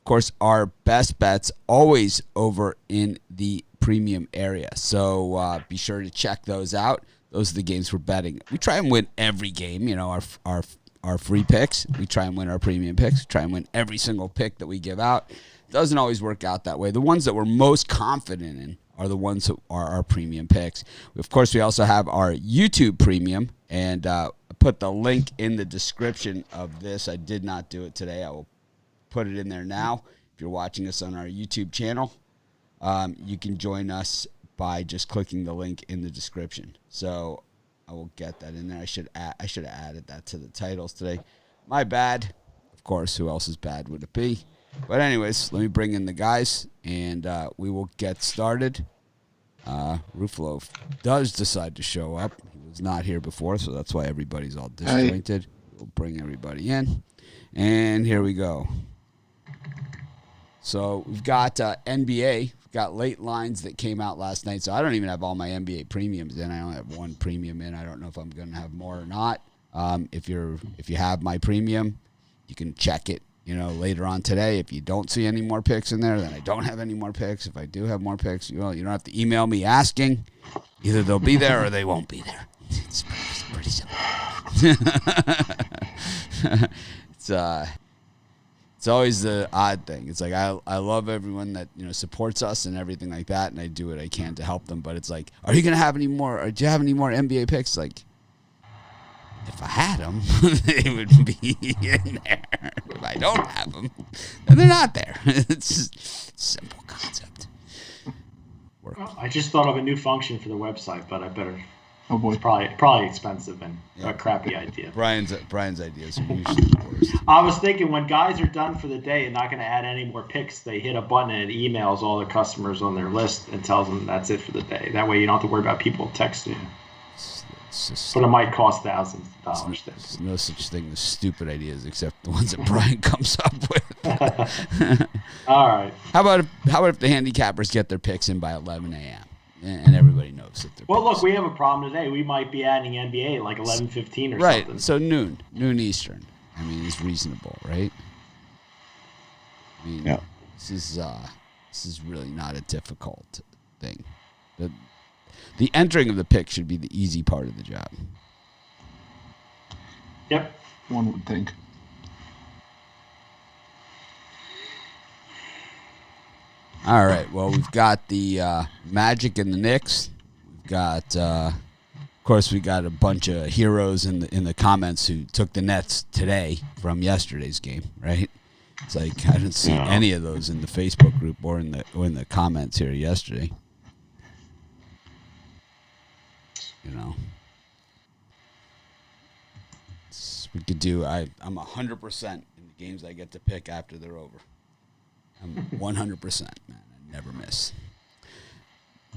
Of course, our best bets always over in the premium area. So be sure to check those out. Those are the games we're betting. We try and win every game, our free picks. We try and win our premium picks. We try and win every single pick that we give out. Doesn't always work out that way. The ones that we're most confident in are the ones that are our premium picks. Of course, we also have our YouTube premium, and I put the link in the description of this. I did not do it today. I will put it in there now. If you're watching us on our YouTube channel, you can join us by just clicking the link in the description. So I will get that in there. I should have added that to the titles today. My bad. Of course, who else's bad would it be? But anyways, let me bring in the guys, and we will get started. Ruffalo does decide to show up. He was not here before, so that's why everybody's all disjointed. We'll bring everybody in. And here we go. So we've got NBA. We've got late lines that came out last night. So I don't even have all my NBA premiums in. I only have one premium in. I don't know if I'm going to have more or not. If you have my premium, you can check it, later on today. If you don't see any more picks in there, then I don't have any more picks. If I do have more picks, you don't have to email me asking. Either they'll be there or they won't be there. It's pretty simple. It's always the odd thing. It's like I love everyone that supports us and everything like that, and I do what I can to help them. But it's like, are you gonna have any more? Or do you have any more NBA picks? Like, if I had them, they would be in there. If I don't have them, then they're not there. It's just a simple concept. I just thought of a new function for the website, but I better. Oh boy, it's probably expensive and a crappy idea. Brian's ideas are usually the worst. I was thinking when guys are done for the day and not going to add any more picks, they hit a button and it emails all the customers on their list and tells them that's it for the day. That way you don't have to worry about people texting you. But it might cost thousands of dollars. There's no such thing as stupid ideas except the ones that Brian comes up with. All right. How about if the handicappers get their picks in by 11 a.m. and everybody knows that they're look, we have a problem today. We might be adding NBA at like 11:15 or something. Right, so noon Eastern. I mean, it's reasonable, right? I mean, yeah. This is really not a difficult thing. The entering of the pick should be the easy part of the job. Yep. One would think. All right. Well, we've got the Magic and the Knicks. We've got, of course, we got a bunch of heroes in the comments who took the Nets today from yesterday's game. Right? It's like I didn't see any of those in the Facebook group or in the comments here yesterday. We could do. I'm 100% in the games I get to pick after they're over. I'm 100%, man. I never miss.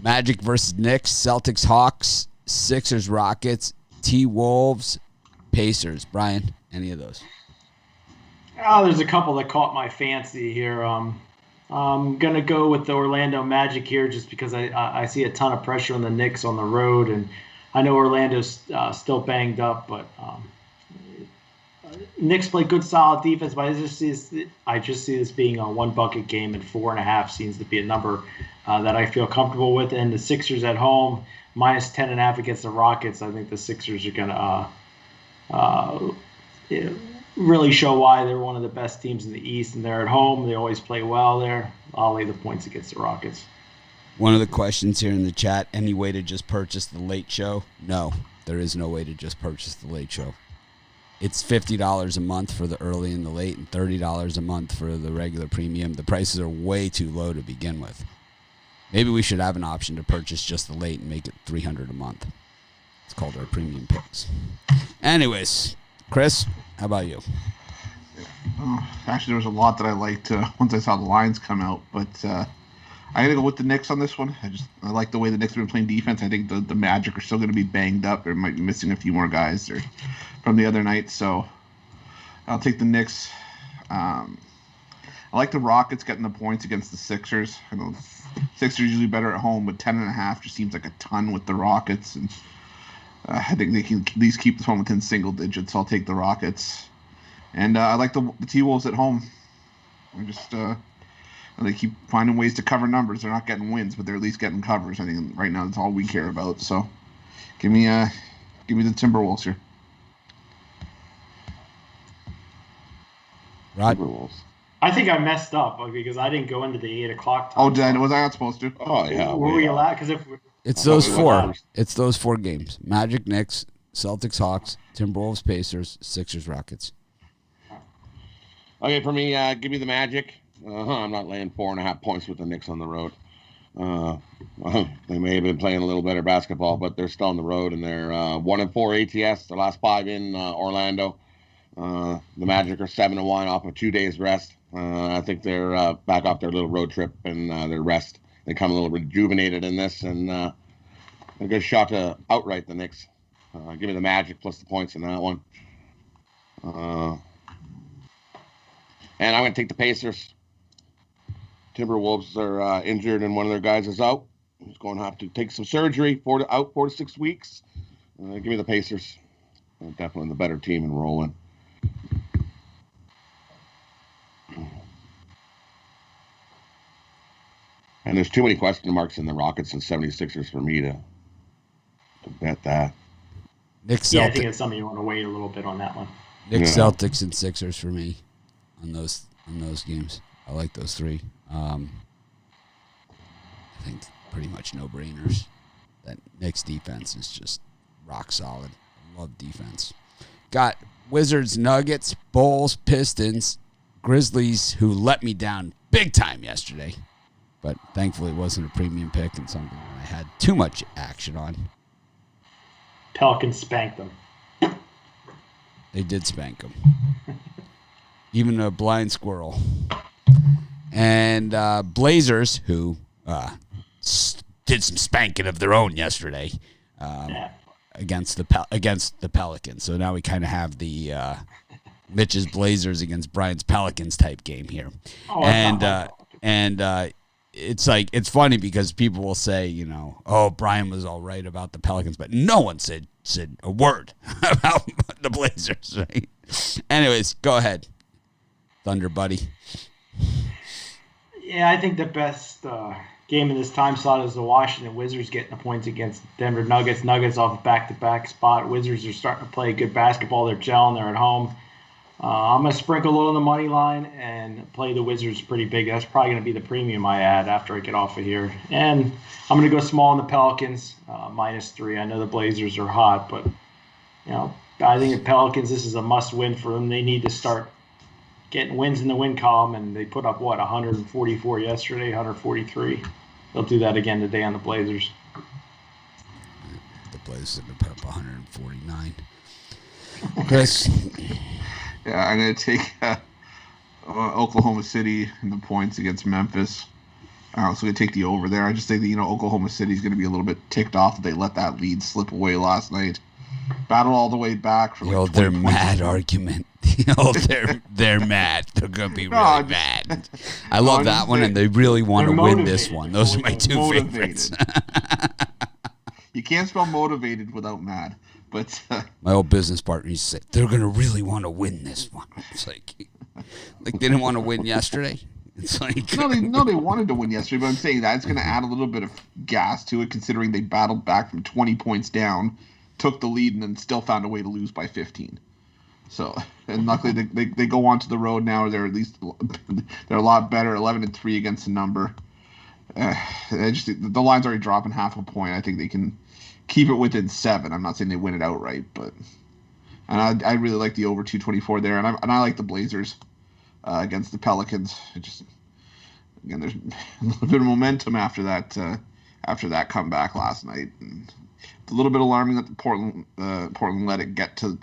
Magic versus Knicks, Celtics, Hawks, Sixers, Rockets, T-Wolves, Pacers. Brian, any of those? Oh, there's a couple that caught my fancy here. I'm going to go with the Orlando Magic here just because I see a ton of pressure on the Knicks on the road, and I know Orlando's still banged up, but Knicks play good, solid defense, but I just see this being a one-bucket game, and 4.5 seems to be a number that I feel comfortable with. And the Sixers at home, minus 10.5 against the Rockets. I think the Sixers are going to really show why they're one of the best teams in the East, and they're at home. They always play well there. I'll lay the points against the Rockets. One of the questions here in the chat, any way to just purchase the late show? No, there is no way to just purchase the late show. It's $50 a month for the early and the late and $30 a month for the regular premium. The prices are way too low to begin with. Maybe we should have an option to purchase just the late and make it $300 a month. It's called our premium picks. Anyways, Chris, how about you? Actually, there was a lot that I liked once I saw the lines come out, but I'm going to go with the Knicks on this one. I like the way the Knicks have been playing defense. I think the Magic are still going to be banged up. They might be missing a few more guys from the other night, so I'll take the Knicks. I like the Rockets getting the points against the Sixers. I know Sixers are usually better at home, but 10.5 just seems like a ton with the Rockets, and I think they can at least keep this one within single digits. So I'll take the Rockets. And I like the T-Wolves at home. They're just they keep finding ways to cover numbers. They're not getting wins, but they're at least getting covers. I think right now that's all we care about. So give me the Timberwolves here. Right. Timberwolves. I think I messed up because I didn't go into the 8 o'clock Oh, time. was I not supposed to? Oh yeah. Were we allowed? Because if It's I those thought we four. went first. It's those 4 games: Magic, Knicks, Celtics, Hawks, Timberwolves, Pacers, Sixers, Rockets. Okay, for me, give me the Magic. I'm not laying 4.5 points with the Knicks on the road. They may have been playing a little better basketball, but they're still on the road, and they're 1-4 ATS. Their last 5 in Orlando. The Magic are 7-1 off of 2 days rest. I think they're back off their little road trip and their rest. They come a little rejuvenated in this, and a good shot to outright the Knicks. Give me the Magic plus the points in that one. And I'm going to take the Pacers. Timberwolves are injured, and one of their guys is out. He's going to have to take some surgery, 4 to 6 weeks. Give me the Pacers. Definitely the better team and rolling. And there's too many question marks in the Rockets and 76ers for me to bet that. Knicks, I think Celtics, it's something you want to wait a little bit on that one. Knicks, Yeah. Celtics, and Sixers for me on those games. I like those 3. I think pretty much no brainers. That Knicks defense is just rock solid. I love defense. Got Wizards, Nuggets, Bulls, Pistons, Grizzlies, who let me down big time yesterday. But thankfully it wasn't a premium pick and something that I had too much action on. Pelicans spanked them. They did spank them. Even a blind squirrel. And Blazers, who did some spanking of their own yesterday against the Pelicans. So now we kind of have the Mitch's Blazers against Brian's Pelicans type game here. Oh, and it's like, it's funny because people will say, you know, oh, Brian was all right about the Pelicans, but no one said a word about the Blazers, right? Anyways, go ahead, Thunder buddy. Yeah, I think the best game in this time slot is the Washington Wizards getting the points against Denver Nuggets. Nuggets off a back-to-back spot. Wizards are starting to play good basketball. They're gelling. They're at home. I'm going to sprinkle a little on the money line and play the Wizards pretty big. That's probably going to be the premium I add after I get off of here. And I'm going to go small on the Pelicans, -3. I know the Blazers are hot, but I think the Pelicans, this is a must-win for them. They need to start getting wins in the win column, and they put up, 144 yesterday, 143. They'll do that again today on the Blazers. The Blazers are going to put up 149. Chris? Yeah, I'm going to take Oklahoma City and the points against Memphis. I'm also going to take the over there. I just think that, Oklahoma City is going to be a little bit ticked off that they let that lead slip away last night. Battle all the way back for like 20 their points. mad argument. They're mad. They're going to be really mad. I love that one, and they really want to win this one. Those are my two favorites. You can't spell motivated without mad. But my old business partner used to say, they're going to really want to win this one. It's like they didn't want to win yesterday. It's like no, they wanted to win yesterday, but I'm saying that it's going to add a little bit of gas to it, considering they battled back from 20 points down, took the lead, and then still found a way to lose by 15. So, and luckily they go on to the road now. They're a lot better, 11-3 against the number. The line's already dropping half a point. I think they can keep it within 7. I'm not saying they win it outright, but I really like the over 224 there, and I like the Blazers against the Pelicans. Again, there's a little bit of momentum after that comeback last night. And it's a little bit alarming that Portland let it get to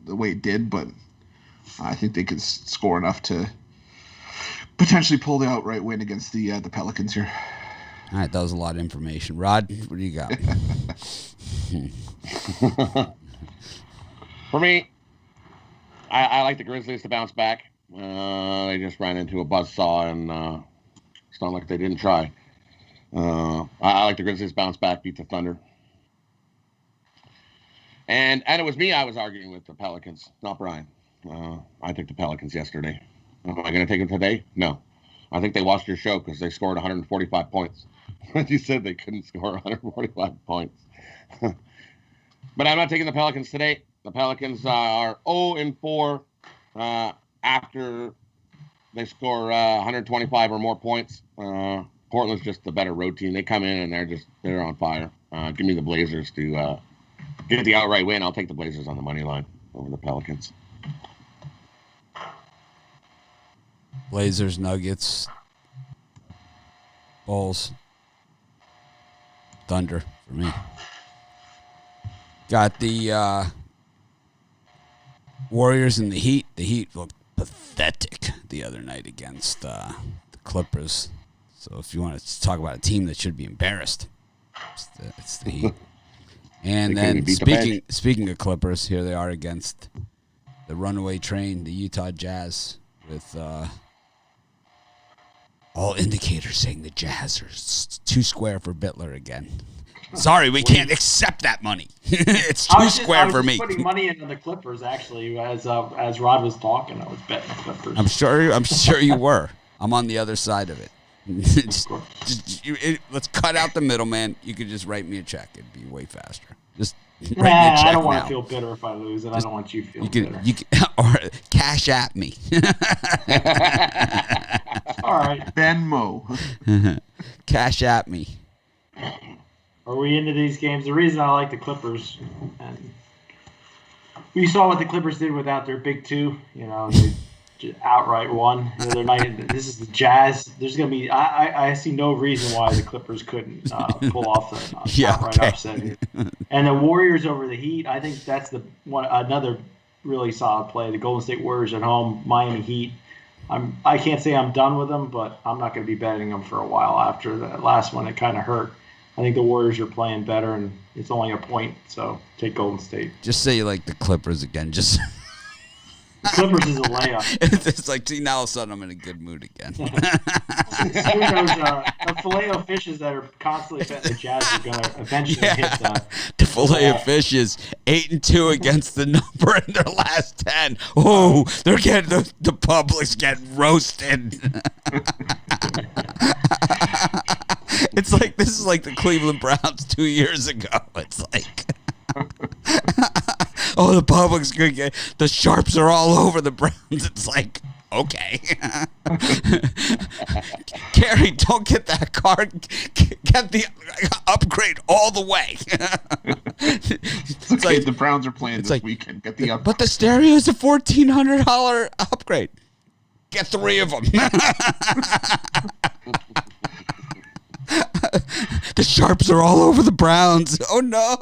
the way it did, but I think they could score enough to potentially pull the outright win against the Pelicans here. All right, that was a lot of information. Rod, what do you got? For me, I like the Grizzlies to bounce back. They just ran into a buzzsaw, and it's not like they didn't try. I like the Grizzlies to bounce back, beat the Thunder. And it was me I was arguing with the Pelicans, not Brian. I took the Pelicans yesterday. Am I going to take them today? No. I think they watched your show because they scored 145 points. You said they couldn't score 145 points. But I'm not taking the Pelicans today. The Pelicans are 0-4 after they score 125 or more points. Portland's just the better road team. They come in and they're on fire. Give me the Blazers to get the outright win. I'll take the Blazers on the money line over the Pelicans. Blazers, Nuggets, Bulls, Thunder for me. Got the Warriors and the Heat. The Heat looked pathetic the other night against the Clippers. So if you want to talk about a team that should be embarrassed, it's the Heat. And then speaking of Clippers, here they are against the runaway train, the Utah Jazz, with all indicators saying the Jazz are too square for Bittler again. Sorry, we can't accept that money. It's too square for me. I was putting money into the Clippers, actually, as Rod was talking. I was betting the Clippers. I'm sure you were. I'm on the other side of it. Let's cut out the middleman. You could just write me a check. It'd be way faster. Just write me a check. I don't want to feel bitter if I lose, and I don't want you feeling bitter. You can, or cash at me. All right. Venmo. Cash at me. Are we into these games? The reason I like the Clippers, and we saw what the Clippers did without their big two. You know, they just outright won. They're not. This is the Jazz. There's going to be. I see no reason why the Clippers couldn't pull off the outright upset. And the Warriors over the Heat. I think that's another really solid play. The Golden State Warriors at home, Miami Heat. I can't say I'm done with them, but I'm not going to be betting them for a while after that last one. It kind of hurt. I think the Warriors are playing better, and it's only a point, so take Golden State. Just say you like the Clippers again. Just the Clippers is a layup. It's like, see, now all of a sudden I'm in a good mood again. The Filet-O-Fishes that are constantly betting the Jazz are going to eventually hit the Filet-O-Fishes 8-2 against the number in their last 10. Oh, they're getting the public's getting roasted. It's like this is like the Cleveland Browns 2 years ago. It's like, oh, the public's gonna get the sharps are all over the Browns. It's like, okay, Gary, don't get that card. Get the upgrade all the way. It's okay. Like, the Browns are playing this weekend. Get the upgrade. But the stereo is a $1,400 upgrade. Get 3 of them. The sharps are all over the Browns. Oh no!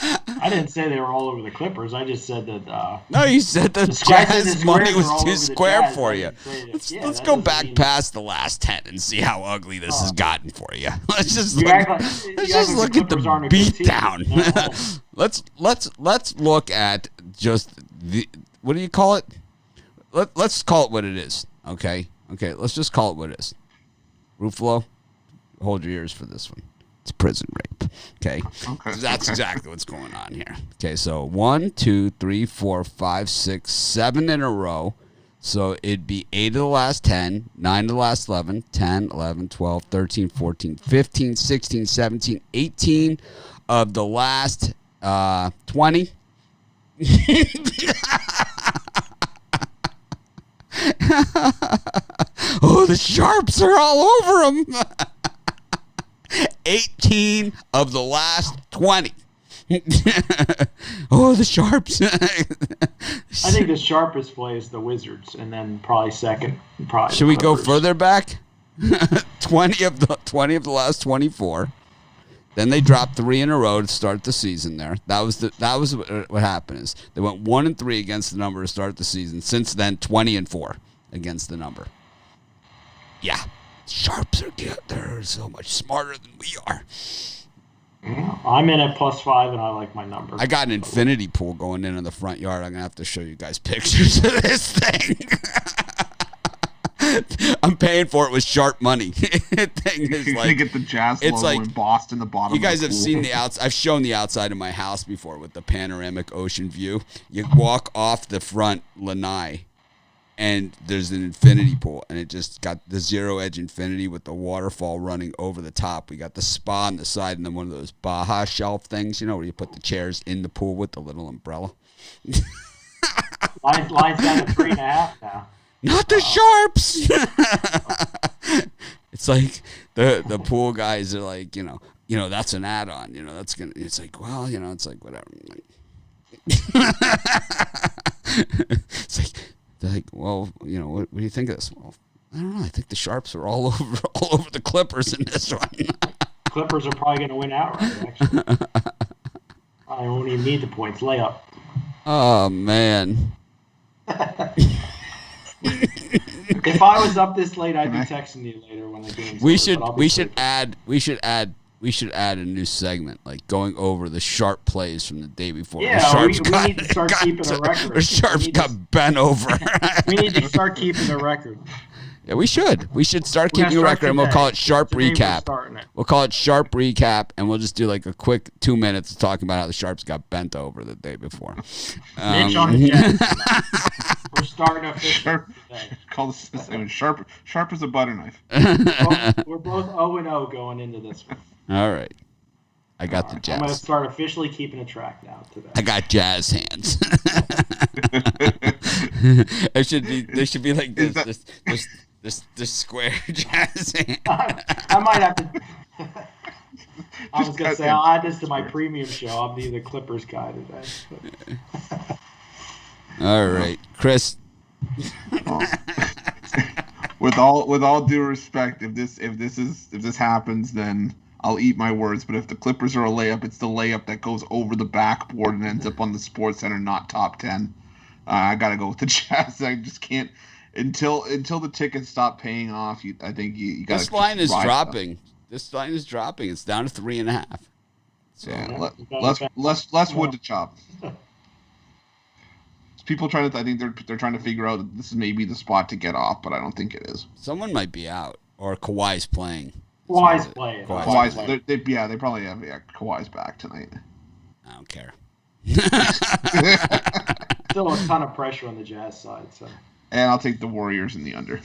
I didn't say they were all over the Clippers. I just said that. No, you said the Jazz money was too square for you. Let's go back past the last 10 and see how ugly this has gotten for you. Let's just look at the beat down. Let's look at just the, what do you call it? Let's call it what it is. Okay. Let's just call it what it is. Ruffalo, hold your ears for this one. It's prison rape. Okay. That's exactly what's going on here. Okay, so 1, 2, 3, 4, 5, 6, 7 in a row. So it'd be 8 of the last 10, 9 of the last 11, 10, 11, 12, 13, 14, 15, 16, 17, 18 of the last 20. Oh, the sharps are all over them. 18 of the last 20. Oh, the sharps. I think the sharpest play is the Wizards, and then probably second. Should we go further back? 20 of the last 24. Then they dropped 3 in a row to start the season. There, that was what happened. Is they went 1-3 against the number to start the season. Since then, 20-4 against the number. Yeah, sharps they're so much smarter than we are. I'm in at +5, and I like my number. I got an infinity pool going in the front yard. I'm gonna have to show you guys pictures of this thing. I'm paying for it with sharp money. Thing is, you're gonna get the Jazz logo embossed in the bottom. You guys have seen the outside. I've shown the outside of my house before with the panoramic ocean view. You walk off the front lanai, and there's an infinity pool, and it just got the zero edge infinity with the waterfall running over the top. We got the spa on the side, and then one of those Baja shelf things, where you put the chairs in the pool with the little umbrella. Line's down to 3.5 now. Not the Sharps. It's like the pool guys are like, that's an add-on. That's gonna. It's like, well, it's like whatever. It's like. They're like, well, what do you think of this? Well, I don't know. I think the Sharps are all over the Clippers in this one. Clippers are probably going to win outright, actually. I won't even need the points. Layup. Oh, man. If I was up this late, I'd be texting you later when the game's over. We should add a new segment, like going over the sharp plays from the day before. Yeah, we need to start keeping a record. The Sharps got bent over. We need to start keeping a record. Yeah, we should. We should start keeping a record, and we'll call it Sharp Recap. We'll call it Sharp Recap, and we'll just do like a quick 2 minutes talking about how the Sharps got bent over the day before. Mitch on the Jets. We're starting officially. Call this sharp as a butter knife. We're both 0-0 going into this one. All right. I got the Jazz. I'm going to start officially keeping a track now today. I got Jazz hands. There should be like this square Jazz hand. I might have to. I was going to say, I'll add this to my premium show. I'll be the Clippers guy today. All right, Chris. With all due respect, if this happens, then I'll eat my words. But if the Clippers are a layup, it's the layup that goes over the backboard and ends up on the Sports Center, not top 10. I gotta go with the Jazz. I just can't until the tickets stop paying off. I think you got. This line is dropping. This line is dropping. It's down to 3.5. So yeah, less wood to chop. People trying to. I think they're trying to figure out that this is maybe the spot to get off, but I don't think it is. Someone might be out, or Kawhi's playing. Kawhi's playing. They probably have. Yeah, Kawhi's back tonight. I don't care. Still a ton of pressure on the Jazz side. So. And I'll take the Warriors in the under.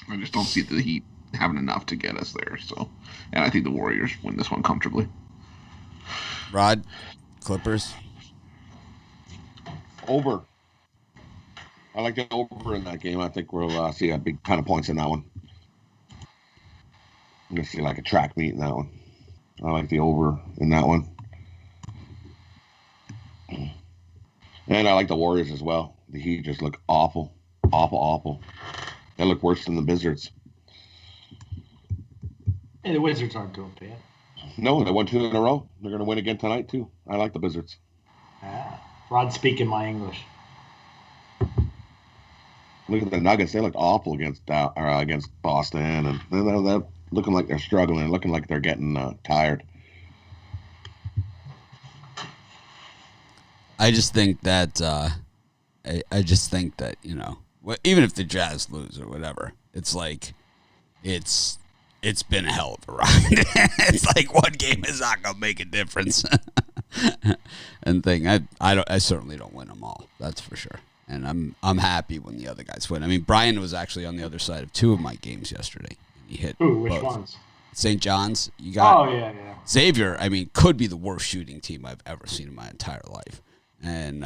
I just don't see the Heat having enough to get us there. So, and I think the Warriors win this one comfortably. Rod, Clippers. Over. I like the over in that game. I think we'll see a big ton of points in that one. I'm going to see like a track meet in that one. I like the over in that one. And I like the Warriors as well. The Heat just look awful. Awful. They look worse than the Wizards. Hey, the Wizards aren't doing bad. No, they won 2 in a row. They're going to win again tonight, too. I like the Wizards. Rod speaking my English. Look at the Nuggets. They looked awful against Boston, and they're looking like they're struggling, looking like they're getting tired. I just think that even if the Jazz lose or whatever, it's like it's been a hell of a ride. It's like one game is not gonna make a difference. And I certainly don't win them all. That's for sure. And I'm happy when the other guys win. I mean, Brian was actually on the other side of 2 of my games yesterday. He hit which both. ones? St. John's. You got. Oh yeah. Xavier. I mean, could be the worst shooting team I've ever seen in my entire life. And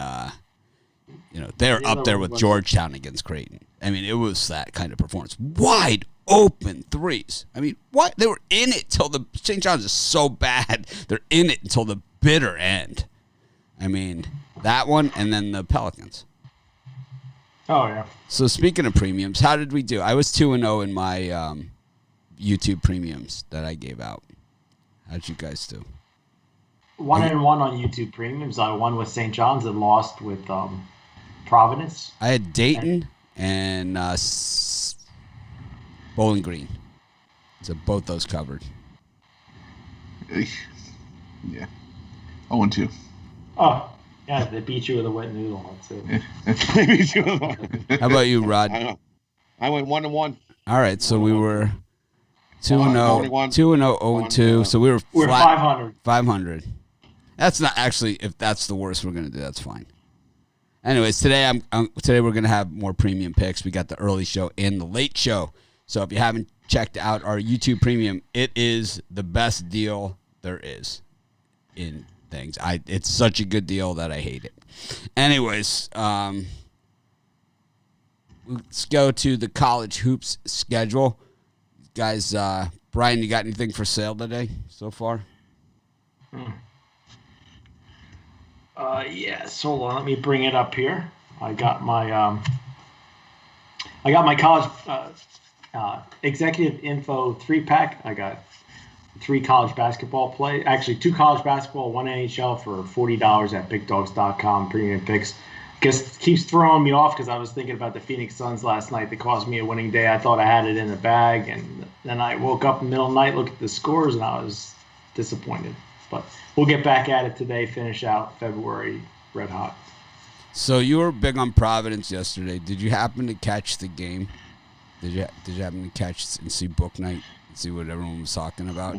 they're up there with Georgetown against Creighton. I mean, it was that kind of performance. Wide open threes. I mean, what? They were in it till the St. John's is so bad. They're in it until the bitter end. I mean, that one and then the Pelicans. Oh, yeah. So speaking of premiums, how did we do? I was 2-0 in my YouTube premiums that I gave out. How did you guys do? 1-1 on YouTube premiums. I won with St. John's and lost with Providence. I had Dayton and Bowling Green. So both those covered. Yeah. 0-2. Oh, yeah, they beat you with a wet noodle. That's it. How about you, Rod? I went 1-1. All right, so we were 2-0, 2-0, 0-2. So we're 500. 500. That's not actually, if that's the worst we're going to do, that's fine. Anyways, today today we're gonna have more premium picks. We got the early show and the late show. So if you haven't checked out our YouTube Premium, it is the best deal there is in things. It's such a good deal that I hate it. Anyways, let's go to the college hoops schedule. Guys, Brian, you got anything for sale today so far? Yes. Hold on. Let me bring it up here. I got my college executive info 3-pack. I got 3 college basketball play. Actually, 2 college basketball, 1 NHL for $40 at BigDogs.com premium picks. Guess keeps throwing me off because I was thinking about the Phoenix Suns last night. They cost me a winning day. I thought I had it in the bag, and then I woke up in the middle of the night, looked at the scores, and I was disappointed. But we'll get back at it today, finish out February red hot. So you were big on Providence yesterday. Did you happen to catch the game? Did you happen to catch and see Book Night and see what everyone was talking about?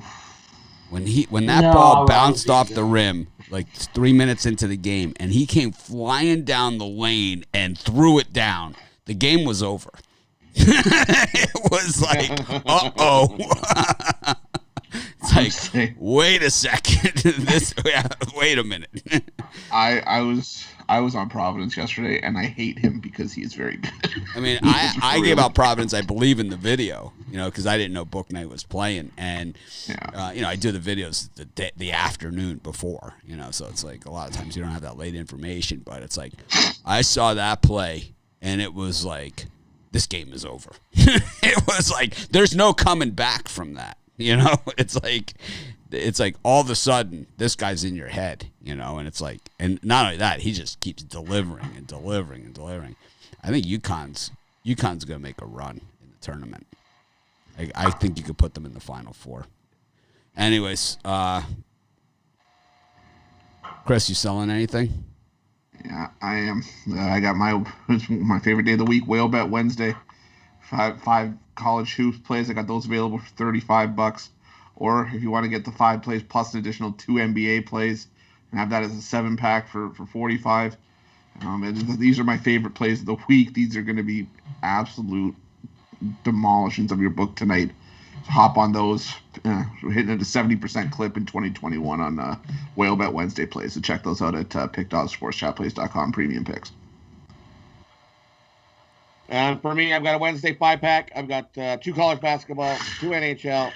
When that ball bounced off the rim like 3 minutes into the game, and he came flying down the lane and threw it down, the game was over. It was like, uh-oh. It's like, wait a second. Wait a minute. I was on Providence yesterday, and I hate him because he is very good. I mean, I gave out Providence, I believe, in the video, because I didn't know Book Night was playing. And, I do the videos the afternoon before, so it's like a lot of times you don't have that late information. But it's like I saw that play, and it was like, this game is over. It was like there's no coming back from that. It's like all of a sudden this guy's in your head, and it's like, and not only that, he just keeps delivering and delivering and delivering. I think UConn's going to make a run in the tournament. I think you could put them in the Final Four. Anyways, Chris, you selling anything? Yeah, I am. I got my favorite day of the week, Whale Bet Wednesday. Five college hoops plays. I got those available for $35. Or if you want to get the 5 plays plus an additional 2 NBA plays and have that as a 7-pack for $45. And these are my favorite plays of the week. These are going to be absolute demolitions of your book tonight. So hop on those. We're hitting at a 70% clip in 2021 on Whale Bet Wednesday plays. So check those out at pickdogsportschatplays.com premium picks. And for me, I've got a Wednesday 5-pack. I've got 2 college basketball, 2 NHL,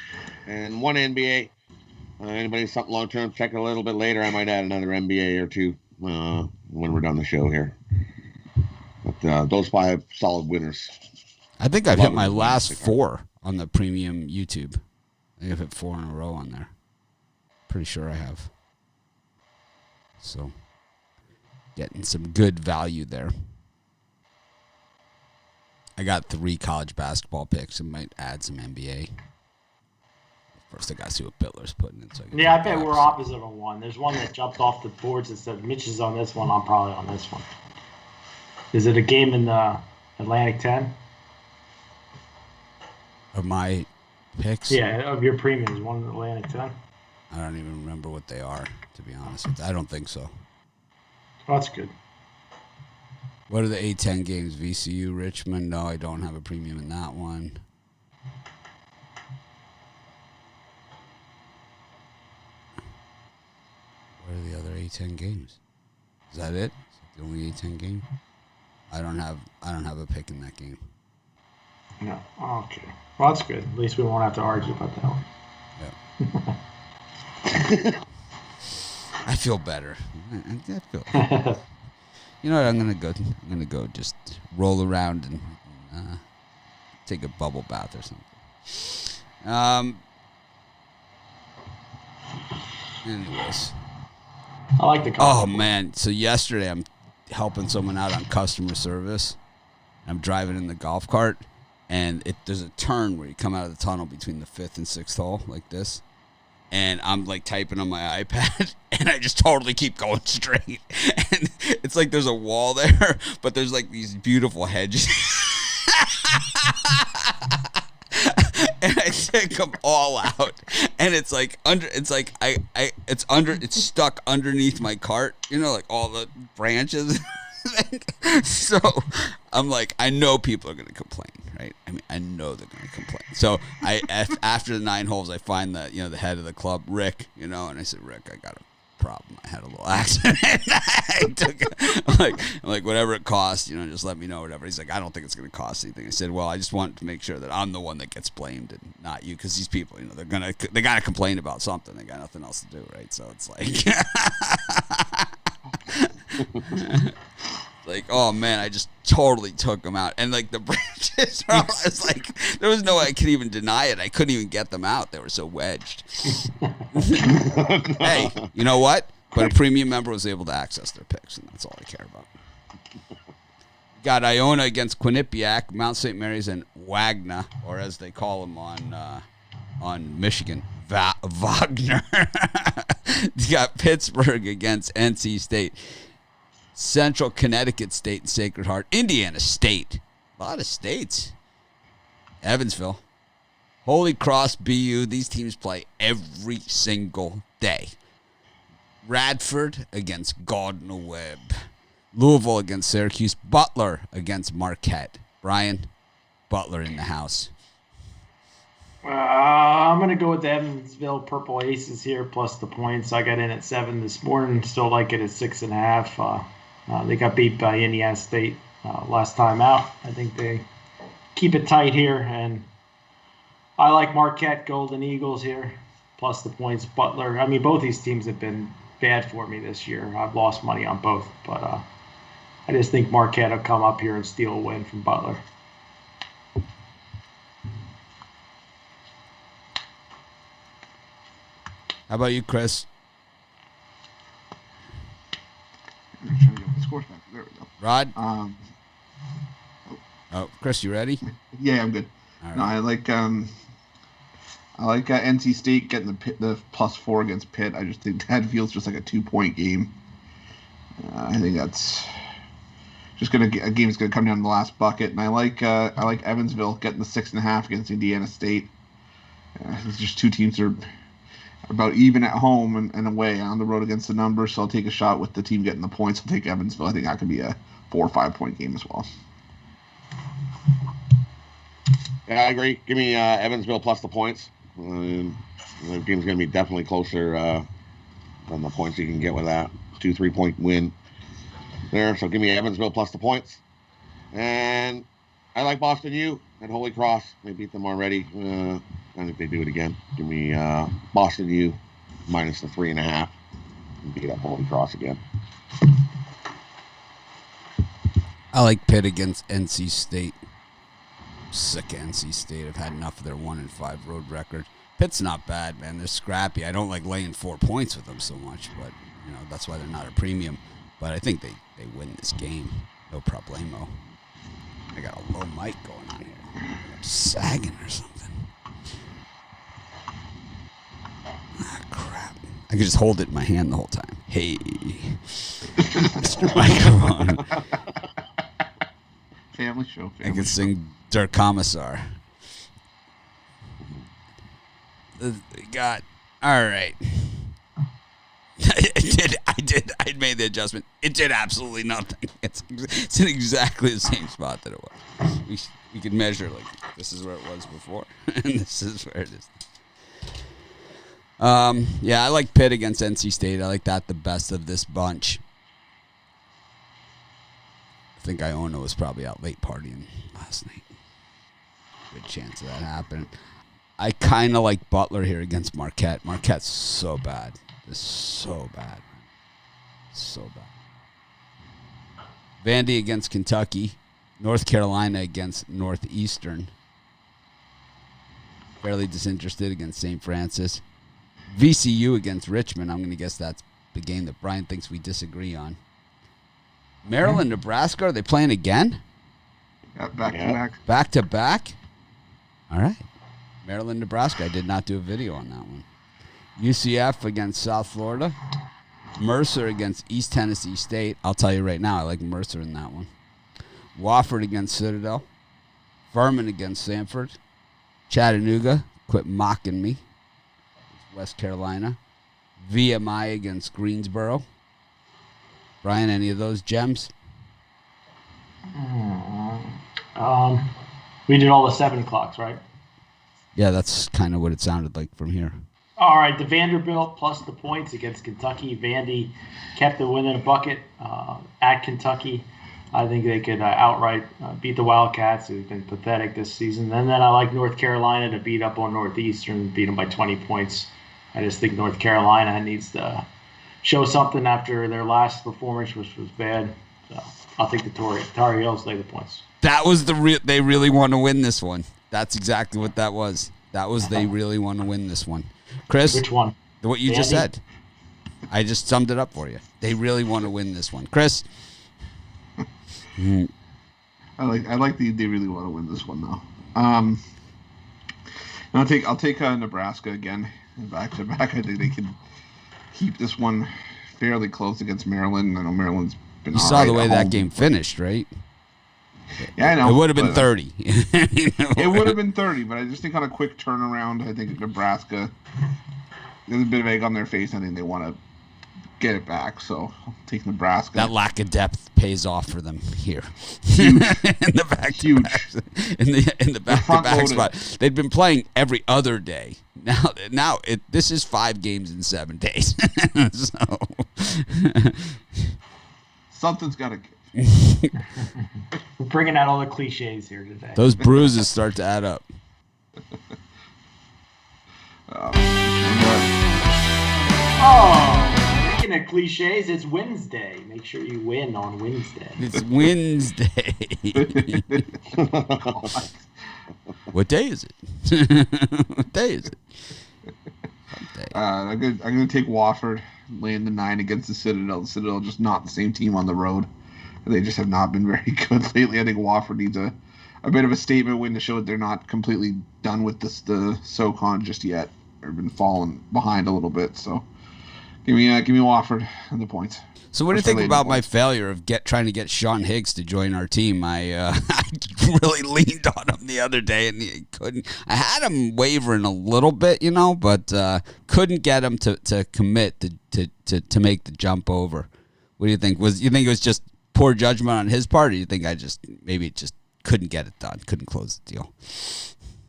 and 1 NBA. Anybody something long-term, check it a little bit later. I might add another NBA or 2 when we're done the show here. But those 5 solid winners. I think I've hit my last 4 on the premium YouTube. I think I've hit 4 in a row on there. Pretty sure I have. So, getting some good value there. I got 3 college basketball picks and might add some NBA. First, I got to see what Bitler's putting in. So I bet we're opposite on one. There's one that jumped off the boards and said, Mitch is on this one, I'm probably on this one. Is it a game in the Atlantic 10? Of my picks? Yeah, of your premiums, one in the Atlantic 10? I don't even remember what they are, to be honest with you. I don't think so. Oh, that's good. What are the A-10 games? VCU, Richmond? No, I don't have a premium in that one. What are the other A-10 games? Is that it? Is that the only A-10 game? I don't have a pick in that game. No. Okay. Well, that's good. At least we won't have to argue about that one. Yeah. I feel better. I feel. You know what? I'm gonna go just roll around and take a bubble bath or something. Anyways. I like the Oh man! So yesterday I'm helping someone out on customer service. I'm driving in the golf cart, and there's a turn where you come out of the tunnel between the 5th and 6th hole like this. And I'm like typing on my iPad, and I just totally keep going straight. And it's like there's a wall there, but there's like these beautiful hedges. And I take them all out, and it's like it's stuck underneath my cart, like all the branches. So I'm like, I know people are going to complain, right? I mean, I know they're going to complain. So after the 9 holes, I find the head of the club, Rick, and I said, Rick, I got a problem. I had a little accident. I'm like, whatever it costs, just let me know, whatever. He's like, I don't think it's going to cost anything. I said, well, I just want to make sure that I'm the one that gets blamed and not you, because these people, they got to complain about something. They got nothing else to do, right? So it's like, like, oh man, I just totally took them out, and like the branches, I was like, there was no way I could even deny it. I couldn't even get them out. They were so wedged. Hey, you know what? But a premium member was able to access their picks, and that's all I care about. Got Iona against Quinnipiac, Mount St. Mary's, and Wagner, or as they call them on Michigan, Wagner. You got Pittsburgh against NC State, Central Connecticut State and Sacred Heart, Indiana State, a lot of states, Evansville, Holy Cross, BU. These teams play every single day. Radford against Gardner-Webb, Louisville against Syracuse, Butler against Marquette. Brian, Butler in the house. I'm going to go with the Evansville Purple Aces here, plus the points. I got in at 7 this morning. Still like it at 6.5. They got beat by Indiana State last time out. I think they keep it tight here, and I like Marquette Golden Eagles here, plus the points. Butler. I mean, both these teams have been bad for me this year. I've lost money on both, but I just think Marquette will come up here and steal a win from Butler. How about you, Chris? I'm trying to get the scores back. There we go. Rod? Chris, you ready? Yeah, I'm good. All right. No, I like NC State getting the +4 against Pitt. I just think that feels just like a 2-point game. I think that's just a game that's gonna come down to the last bucket. And I like Evansville getting the 6.5 against Indiana State. It's just two teams that are about even at home and away. On the road against the numbers, so I'll take a shot with the team getting the points. I'll take Evansville. I think that could be a 4 or 5 point game as well. Yeah, I agree. Give me Evansville plus the points. The game's going to be definitely closer than the points you can get with that 2-3 point win there. So give me Evansville plus the points. And I like Boston U at Holy Cross. They beat them already. I think they do it again. Give me Boston U minus the 3.5 and beat up Holy Cross again. I like Pitt against NC State. Sick of NC State. I've had enough of their 1-5 road record. Pitt's not bad, man. They're scrappy. I don't like laying 4 points with them so much, but that's why they're not a premium. But I think they win this game. No problemo. I got a low mic going on here. I'm sagging or something. Ah, crap. I could just hold it in my hand the whole time. Hey, Mr. Microphone. Family show. I could sing Der Kommissar. All right. I made the adjustment. It did absolutely nothing. It's in exactly the same spot that it was. We could measure, like, this is where it was before, and this is where it is. Yeah, I like Pitt against NC State. I like that the best of this bunch. I think Iona was probably out late partying last night. Good chance of that happening. I kind of like Butler here against Marquette. Marquette's so bad. It's so bad. So bad. Vandy against Kentucky. North Carolina against Northeastern. Fairly disinterested against St. Francis. VCU against Richmond. I'm going to guess that's the game that Brian thinks we disagree on. Maryland, Nebraska, are they playing again? Yeah, back to back. Back to back? All right. Maryland, Nebraska. I did not do a video on that one. UCF against South Florida. Mercer against East Tennessee State. I'll tell you right now, I like Mercer in that one. Wofford against Citadel. Furman against Sanford. Chattanooga. Quit mocking me. West Carolina. VMI against Greensboro. Brian, any of those gems? We did all the 7 o'clocks, right? Yeah, that's kind of what it sounded like from here. All right, the Vanderbilt plus the points against Kentucky. Vandy kept the win in a bucket at Kentucky. I think they could outright beat the Wildcats, who've been pathetic this season. And then I like North Carolina to beat up on Northeastern, beat them by 20 points. I just think North Carolina needs to show something after their last performance, which was bad. So I'll take the Tar Heels, lay the points. That was they really want to win this one. That's exactly what that was. That was they really want to win this one. Chris? Which one? What you just said. I just summed it up for you. They really want to win this one. Chris? I like they really want to win this one though. I'll take Nebraska again back to back. I think they can keep this one fairly close against Maryland. I know Maryland's been. You saw the way that game finished, right? Yeah, I know. It would have been 30. It would have been 30, but I just think on a quick turnaround, I think Nebraska, there's a bit of egg on their face. I think they want to get it back, so I'll take Nebraska. That lack of depth pays off for them here. Huge. In the back in the back-to-back spot. They'd been playing every other day. Now this is 5 games in 7 days. So something's got to give. We're bringing out all the cliches here today. Those bruises start to add up. Speaking of cliches, it's Wednesday. Make sure you win on Wednesday. It's Wednesday. What day is it? What day is it? I'm gonna take Wofford, laying the 9 against the Citadel. The Citadel just not the same team on the road. They just have not been very good lately. I think Wofford needs a bit of a statement win to show that they're not completely done with the SoCon just yet. They've been falling behind a little bit. So give me Wofford and the points. So what do you think about my failure of trying to get Sean Higgs to join our team? I really leaned on him the other day and he couldn't. I had him wavering a little bit, but couldn't get him to commit to make the jump over. What do you think? You think it was just poor judgment on his part, or you think I just couldn't get it done, couldn't close the deal?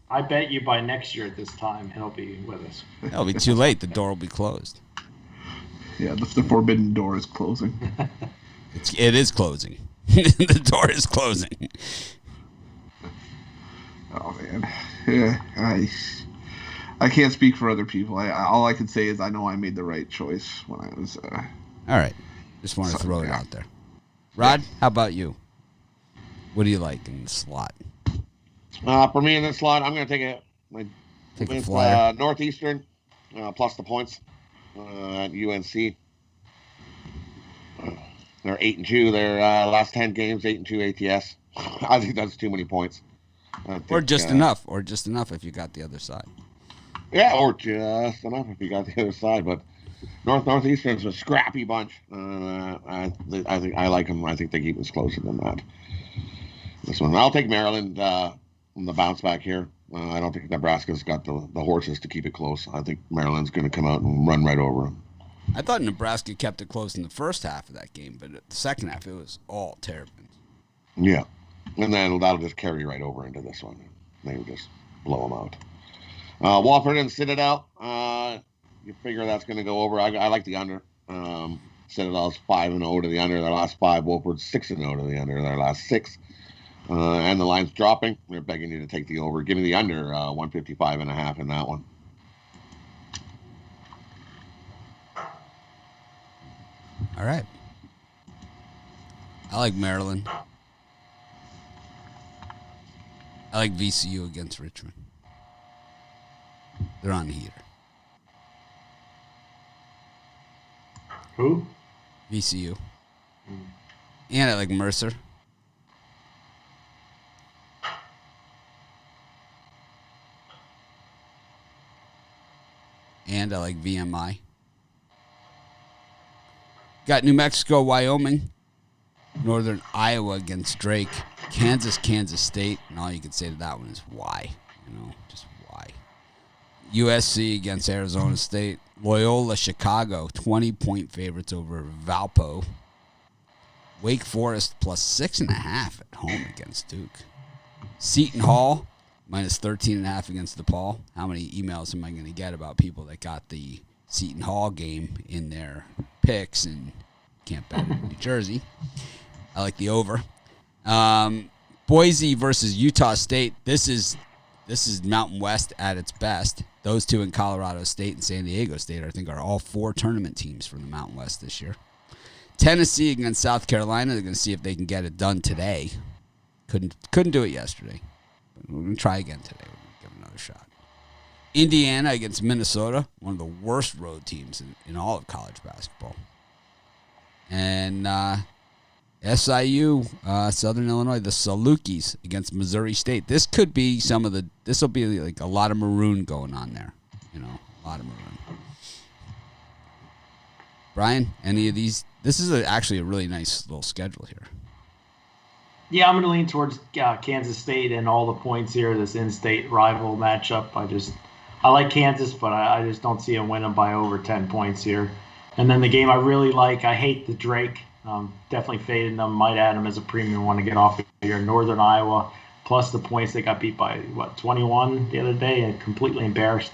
I bet you by next year at this time he'll be with us. It'll be too late. The door will be closed. Yeah, the forbidden door is closing. It is closing. The door is closing. Oh man, yeah, I can't speak for other people. All I can say is I know I made the right choice when I was. All right, just want to throw it out there. Rod, how about you? What do you like in the slot? For me in this slot, I'm going to take a flyer. Northeastern plus the points at UNC. They're 8-2. Their last 10 games, 8-2 ATS. I think that's too many points. Or just enough if you got the other side. Yeah, or just enough if you got the other side. But Northeastern's a scrappy bunch. I think I like them. I think they keep us closer than that. This one, I'll take Maryland on the bounce back here. I don't think Nebraska's got the horses to keep it close. I think Maryland's going to come out and run right over them. I thought Nebraska kept it close in the first half of that game, but the second half it was all Terrapins. Yeah, and then that'll just carry right over into this one. They will just blow them out. Wofford and Citadel. You figure that's going to go over. I like the under. Citadel's 5-0 to the under their last 5. Wofford's 6-0 to the under their last 6. And the line's dropping. They're begging you to take the over. Give me the under 155.5 in that one. All right. I like Maryland. I like VCU against Richmond. They're on the heater. Who? VCU. And I like Mercer. And I like VMI. Got New Mexico, Wyoming, Northern Iowa against Drake, Kansas State, and all you can say to that one is why, just why. USC against Arizona State, Loyola Chicago, 20-point favorites over Valpo. Wake Forest plus 6.5 at home against Duke. Seton Hall minus 13.5 against DePaul. How many emails am I going to get about people that got the Seton Hall game in their picks and can't bet it in New Jersey? I like the over. Boise versus Utah State. This is Mountain West at its best. Those two in Colorado State and San Diego State, I think, are all 4 tournament teams from the Mountain West this year. Tennessee against South Carolina. They're going to see if they can get it done today. Couldn't do it yesterday. But we're going to try again today. We're going to give it another shot. Indiana against Minnesota, one of the worst road teams in all of college basketball. And SIU, Southern Illinois, the Salukis against Missouri State. This could be this will be like a lot of maroon going on there. You know, a lot of maroon. Brian, any of these? This is actually a really nice little schedule here. Yeah, I'm going to lean towards Kansas State and all the points here, this in-state rival matchup. I like Kansas, but I just don't see them winning by over 10 points here. And then the game I really like, I hate the Drake. Definitely fading them. Might add them as a premium one to get off here. Northern Iowa, plus the points. They got beat by, 21 the other day and completely embarrassed.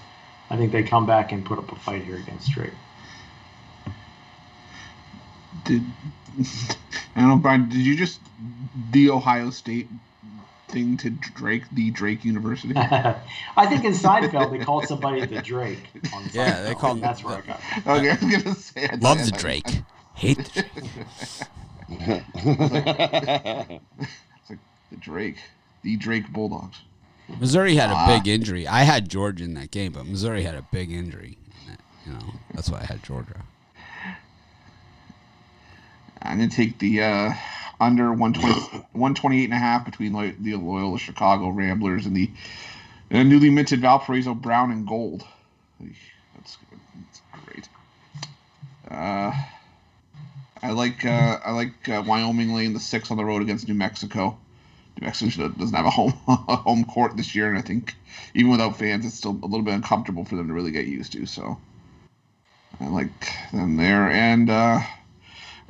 I think they come back and put up a fight here against Drake. I don't know, Brian, did you just the Ohio State thing to Drake, the Drake University? I think in Seinfeld they called somebody the Drake. On Seinfeld. Yeah, they called him. That's where I got it. Okay, I was going to say. Love the Drake. Hate the Drake. It's like the Drake Bulldogs. Missouri had a big injury. I had Georgia in that game, but Missouri had a big injury. That's why I had Georgia. I'm going to take the under 128.5 between the Loyola Chicago Ramblers and the newly minted Valparaiso Brown and Gold. That's good. That's great. I like Wyoming laying the 6 on the road against New Mexico. New Mexico doesn't have a home court this year, and I think even without fans, it's still a little bit uncomfortable for them to really get used to. So I like them there, and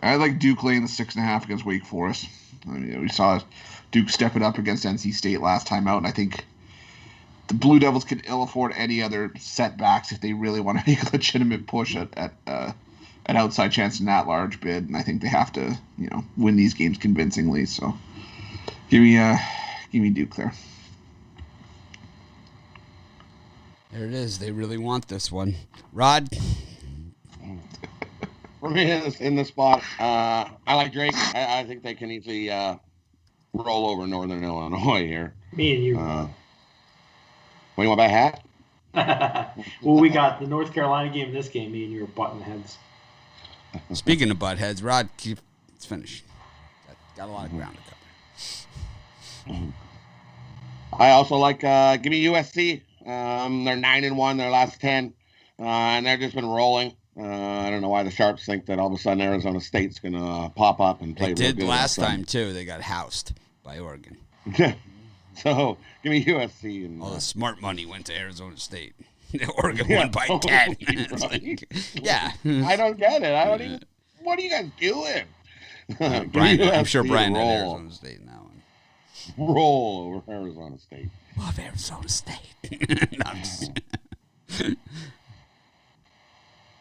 I like Duke laying the 6.5 against Wake Forest. I mean, we saw Duke step it up against NC State last time out, and I think the Blue Devils can ill afford any other setbacks if they really want to make a legitimate push at an outside chance in that large bid. And I think they have to, win these games convincingly. So give me Duke there. There it is. They really want this one. Rod? For me, in the spot, I like Drake. I think they can easily roll over Northern Illinois here. Me and you. What do you want about hat? Well, we got the North Carolina game, this game, me and you are button heads. Speaking of butt heads, Rod, let's finish. Got a lot of ground to cover. I also like, give me USC. They're 9-1 their last 10, and they've just been rolling. I don't know why the Sharps think that all of a sudden Arizona State's going to pop up and play. They did last time, too. They got housed by Oregon. So, give me USC. And, all the smart money went to Arizona State. Oregon won by 10. Yeah. I don't get it. I don't even. What are you guys doing? Brian, I'm sure Brian had Arizona State in that one. Roll over Arizona State. Love Arizona State.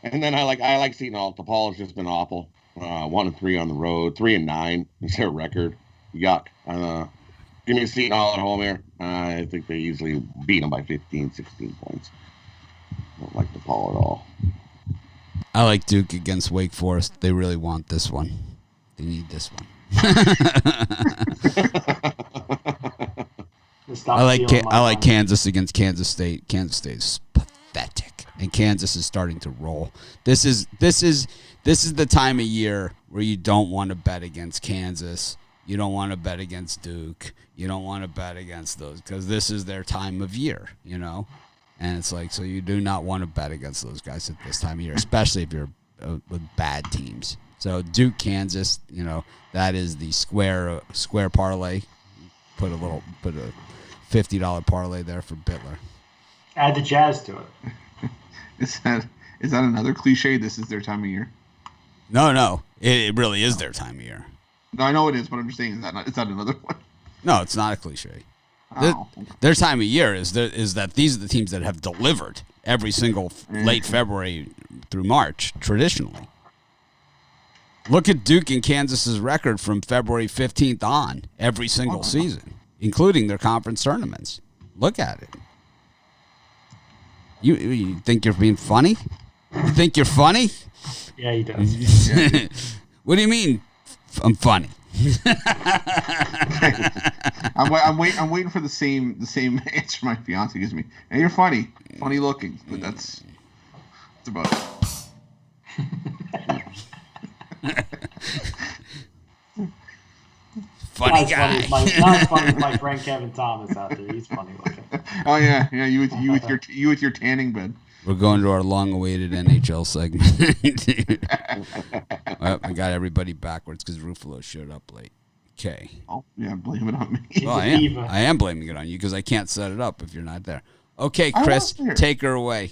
And then I like Seton Hall. DePaul has just been awful. 1-3 on the road. 3-9 is their record. Yuck. Give me Seton Hall at home here. I think they easily beat them by 15, 16 points. Don't like DePaul at all. I like Duke against Wake Forest. They really want this one. They need this one. I like Kansas against Kansas State. Kansas State is pathetic, and Kansas is starting to roll. This is the time of year where you don't want to bet against Kansas. You don't want to bet against Duke. You don't want to bet against those because this is their time of year, And it's like, so you do not want to bet against those guys at this time of year, especially if you're with bad teams. So Duke, Kansas, that is the square parlay. Put a $50 parlay there for Bittler. Add the Jazz to it. Is that another cliche? This is their time of year. No, it really is their time of year. No, I know it is, but I'm just saying, is that another one? No, it's not a cliche. Oh. Their time of year is that these are the teams that have delivered every single late February through March traditionally. Look at Duke and Kansas's record from February 15th on every single season, including their conference tournaments. Look at it. You think you're being funny? You think you're funny? Yeah, he does. What do you mean? I'm funny. I'm waiting for the same answer my fiance gives me. And you're funny looking, but that's about it. Funny guy. Not as funny as my friend Kevin Thomas out there. He's funny looking. Oh yeah. You with your tanning bed. We're going to our long-awaited NHL segment. Well, I got everybody backwards because Ruffalo showed up late. Okay. Oh yeah, blame it on me. Well, I am blaming it on you because I can't set it up if you're not there. Okay, Chris, take her away.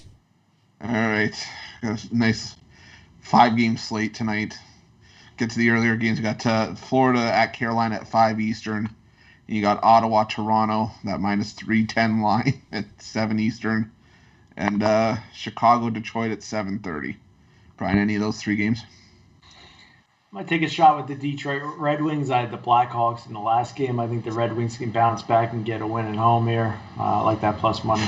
All right. Got a nice 5-game slate tonight. Get to the earlier games. We got Florida at Carolina at 5 Eastern. You got Ottawa, Toronto, that -310 line at 7 Eastern. And Chicago, Detroit at 7:30. Brian, any of those 3 games? I might take a shot with the Detroit Red Wings. I had the Blackhawks in the last game. I think the Red Wings can bounce back and get a win at home here. I like that plus money.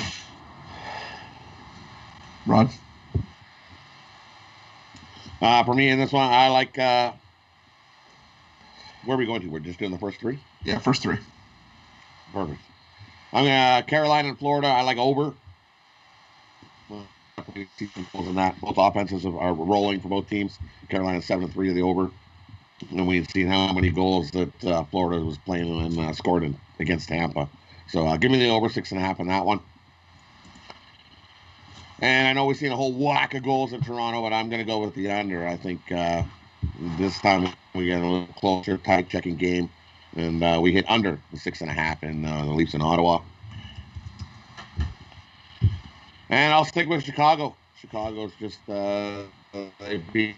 Rod? For me in this one, I like. Where are we going to? We're just doing the first 3? Yeah, first 3. Perfect. I'm going to Carolina and Florida. I like over. In that. Both offenses are rolling for both teams. Carolina 7-3 of the over. And we've seen how many goals that Florida was playing and scored against Tampa. So give me the over 6.5 on that one. And I know we've seen a whole whack of goals in Toronto, but I'm going to go with the under. I think this time we get a little closer, tight checking game, and we hit under the 6.5 in the Leafs in Ottawa. And I'll stick with Chicago. Chicago's just they beat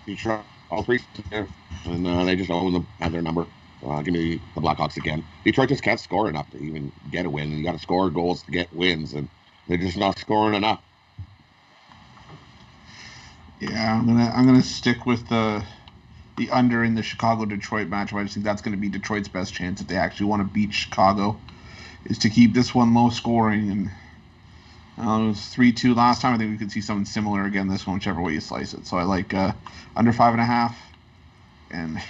Detroit all 3 there, and they just have their number. Give me the Blackhawks again. Detroit just can't score enough to even get a win. You got to score goals to get wins, and they're just not scoring enough. Yeah, I'm gonna stick with the under in the Chicago-Detroit matchup. I just think that's going to be Detroit's best chance if they actually want to beat Chicago, is to keep this one low scoring. And it was 3-2 last time. I think we could see something similar again this one, whichever way you slice it. So I like under 5.5. And if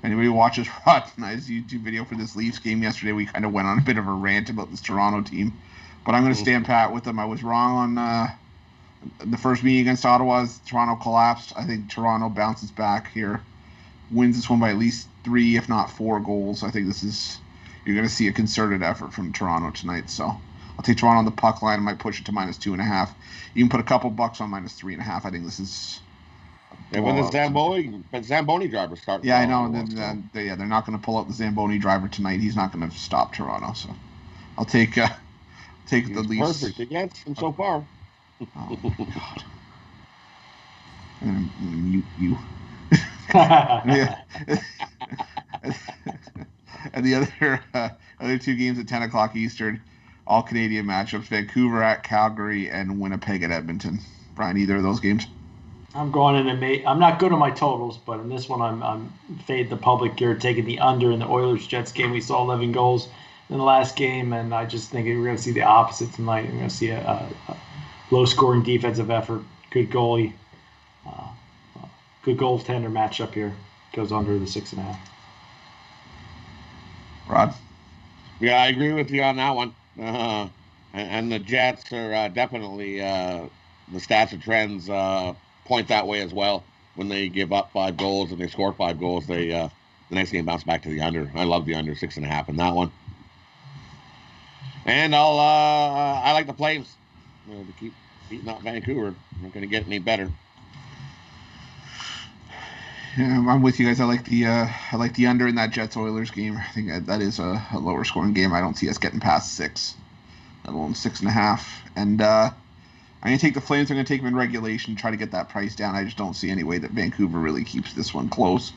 anybody watches Rod and I's YouTube video for this Leafs game yesterday, we kind of went on a bit of a rant about this Toronto team. But I'm going to stand pat with them. I was wrong on the first meeting against Ottawa. Toronto collapsed. I think Toronto bounces back here, wins this one by at least 3, if not 4 goals. I think you're going to see a concerted effort from Toronto tonight. So I'll take Toronto on the puck line. I might push it to -2.5. You can put a couple bucks on -3.5. I think this is. And when the Zamboni driver starts. Yeah, I know. They're not going to pull out the Zamboni driver tonight. He's not going to stop Toronto. So I'll take the Leafs. Perfect against him so far. Oh my God. I'm going to mute you. And the other 2 games at 10 o'clock Eastern, all Canadian matchups: Vancouver at Calgary and Winnipeg at Edmonton. Brian, either of those games? I'm going in I'm not good on my totals, but in this one, I'm fade the public here, taking the under in the Oilers-Jets game. We saw 11 goals in the last game, and I just think we're going to see the opposite tonight. We're going to see a low-scoring defensive effort, good goalie, good goaltender matchup here. Goes under the 6.5. Rod? Yeah, I agree with you on that one. And the Jets are definitely the stats and trends point that way as well. When they give up 5 goals and they score 5 goals, the next game bounce back to the under. I love the under 6.5 in that one. And I like the Flames to keep beating up Vancouver. Not going to get any better. Yeah, I'm with you guys. I like the under in that Jets Oilers game. I think that is a lower scoring game. I don't see us getting past 6, let alone 6.5. And I'm going to take the Flames. I'm going to take them in regulation, try to get that price down. I just don't see any way that Vancouver really keeps this one close.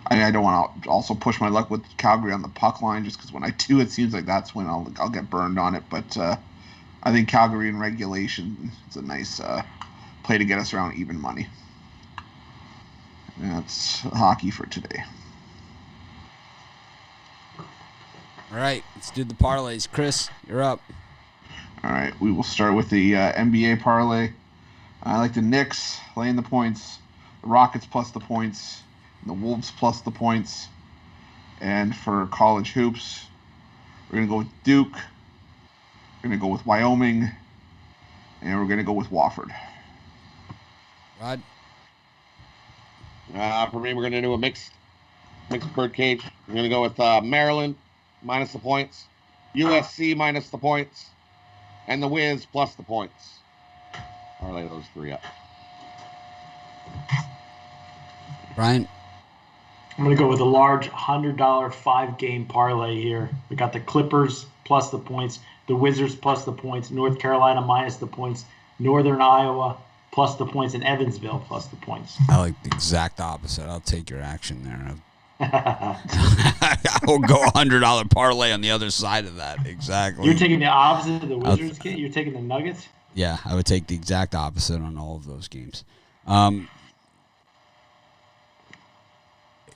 I don't want to also push my luck with Calgary on the puck line, just because when I do, it seems like that's when I'll get burned on it. But I think Calgary in regulation is a nice play to get us around even money. And that's hockey for today. All right, let's do the parlays. Chris, you're up. All right, we will start with the NBA parlay. I like the Knicks laying the points, the Rockets plus the points, and the Wolves plus the points. And for college hoops, we're going to go with Duke, we're going to go with Wyoming, and we're going to go with Wofford. Rod? For me, we're going to do a mixed birdcage. We're going to go with Maryland minus the points, USC minus the points, and the Wiz plus the points. I'll lay those three up. Brian? I'm going to go with a large $100 5-game parlay here. We got the Clippers plus the points, the Wizards plus the points, North Carolina minus the points, Northern Iowa plus the points, and Evansville plus the points. I like the exact opposite. I'll take your action there. I will go $100 parlay on the other side of that. Exactly. You're taking the opposite of the Wizards, kid? You're taking the Nuggets? Yeah, I would take the exact opposite on all of those games.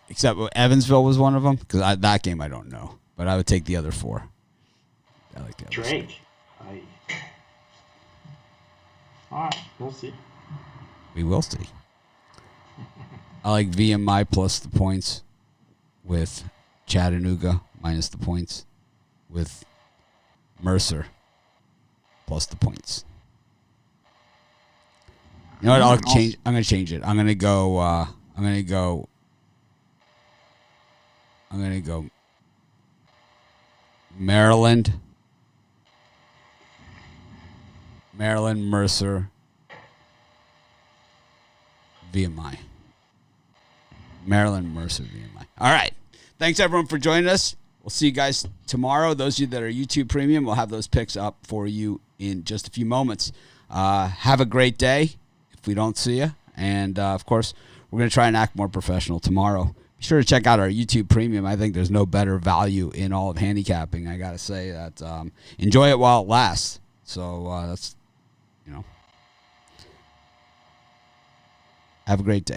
Except Evansville was one of them, because that game I don't know. But I would take the other four. I like the other Drake. All right, we'll see. We will see. I like VMI plus the points with Chattanooga minus the points with Mercer plus the points. You know what? I'm going to change it. I'm going to go Maryland, Mercer, VMI. Maryland, Mercer, VMI. All right. Thanks, everyone, for joining us. We'll see you guys tomorrow. Those of you that are YouTube Premium, we'll have those picks up for you in just a few moments. Have a great day if we don't see you. And, of course, we're going to try and act more professional tomorrow. Be sure to check out our YouTube Premium. I think there's no better value in all of handicapping. I got to say that enjoy it while it lasts. So that's, have a great day.